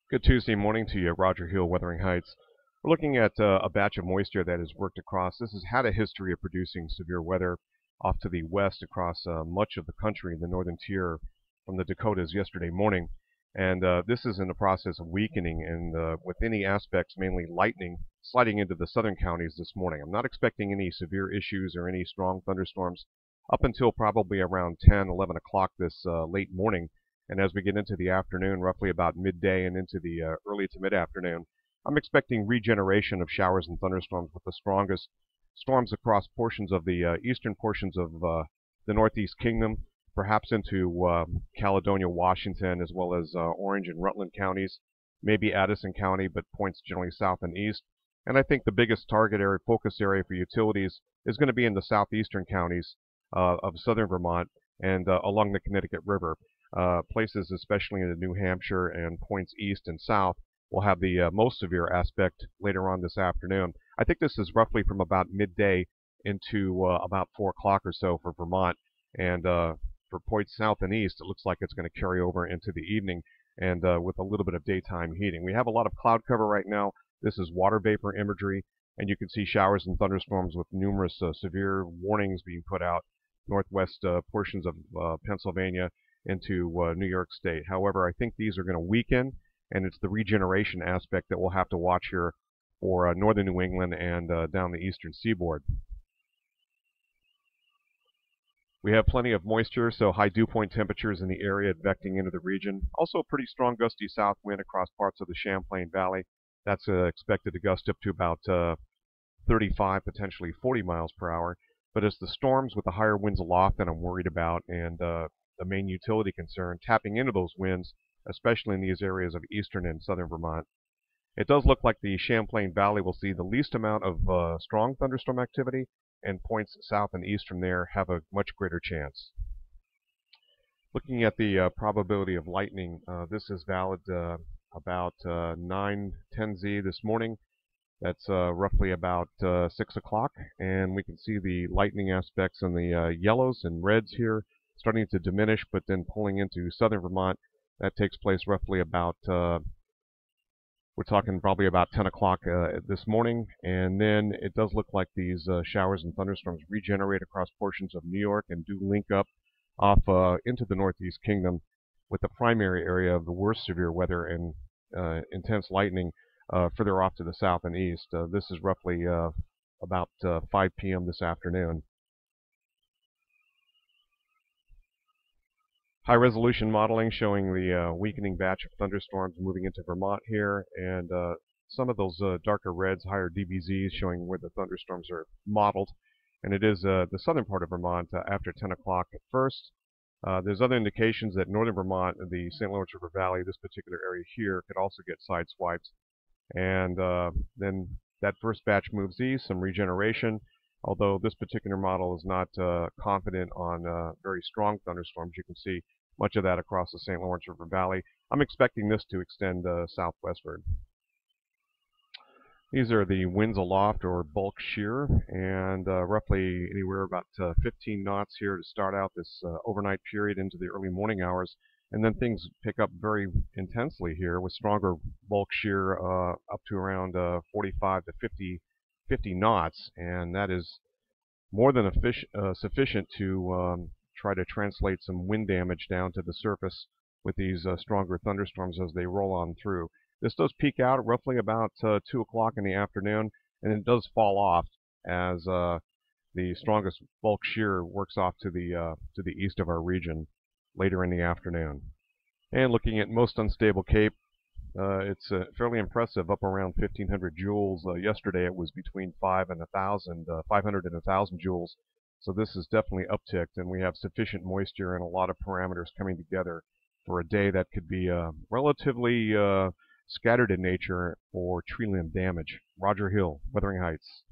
Good Tuesday morning to you, Roger Hill, Wuthering Heights. We're looking at a batch of moisture that has worked across. This has had a history of producing severe weather off to the west across much of the country, the northern tier from the Dakotas yesterday morning. And this is in the process of weakening and with any aspects, mainly lightning, sliding into the southern counties this morning. I'm not expecting any severe issues or any strong thunderstorms up until probably around 10, 11 o'clock this late morning. And as we get into the afternoon, roughly about midday and into the early to mid-afternoon, I'm expecting regeneration of showers and thunderstorms with the strongest storms across portions of the eastern portions of the Northeast Kingdom, perhaps into Caledonia, Washington, as well as Orange and Rutland counties, maybe Addison County, but points generally south and east. And I think the biggest target area, focus area for utilities is going to be in the southeastern counties of southern Vermont and along the Connecticut River. Places, especially in New Hampshire and points east and south, will have the most severe aspect later on this afternoon. I think this is roughly from about midday into about 4 o'clock or so for Vermont. And for points south and east, it looks like it's going to carry over into the evening and with a little bit of daytime heating. We have a lot of cloud cover right now. This is water vapor imagery, and you can see showers and thunderstorms with numerous severe warnings being put out northwest portions of Pennsylvania into New York State. However, I think these are going to weaken, and it's the regeneration aspect that we'll have to watch here for northern New England and down the eastern seaboard. We have plenty of moisture, so high dew point temperatures in the area advecting into the region. Also a pretty strong gusty south wind across parts of the Champlain Valley. That's expected to gust up to about 35, potentially 40 miles per hour. But it's the storms with the higher winds aloft that I'm worried about, and the main utility concern, tapping into those winds, especially in these areas of eastern and southern Vermont. It does look like the Champlain Valley will see the least amount of strong thunderstorm activity, and points south and east from there have a much greater chance. Looking at the probability of lightning, this is valid about 9:10 this morning. That's roughly about 6 o'clock, and we can see the lightning aspects in the yellows and reds here starting to diminish, but then pulling into southern Vermont. That takes place roughly about, we're talking probably about 10 o'clock this morning, and then it does look like these showers and thunderstorms regenerate across portions of New York and do link up off into the Northeast Kingdom with the primary area of the worst severe weather and intense lightning further off to the south and east. This is roughly about 5 p.m. this afternoon. High-resolution modeling showing the weakening batch of thunderstorms moving into Vermont here, and some of those darker reds, higher DBZs, showing where the thunderstorms are modeled. And it is the southern part of Vermont after 10 o'clock at first. There's other indications that northern Vermont, the St. Lawrence River Valley, this particular area here, could also get sideswiped. And then that first batch moves east, some regeneration, although this particular model is not confident on very strong thunderstorms. You can see much of that across the St. Lawrence River Valley. I'm expecting this to extend southwestward. These are the winds aloft or bulk shear, and roughly anywhere about 15 knots here to start out this overnight period into the early morning hours. And then things pick up very intensely here with stronger bulk shear up to around 45 to 50 knots, and that is more than sufficient to try to translate some wind damage down to the surface with these stronger thunderstorms as they roll on through. This does peak out roughly about 2 o'clock in the afternoon, and it does fall off as the strongest bulk shear works off to the east of our region later in the afternoon. And looking at most unstable Cape, it's fairly impressive, up around 1,500 joules. Yesterday it was between 500 and 1,000 joules. So this is definitely upticked, and we have sufficient moisture and a lot of parameters coming together for a day that could be relatively scattered in nature for tree limb damage. Roger Hill, Wuthering Heights.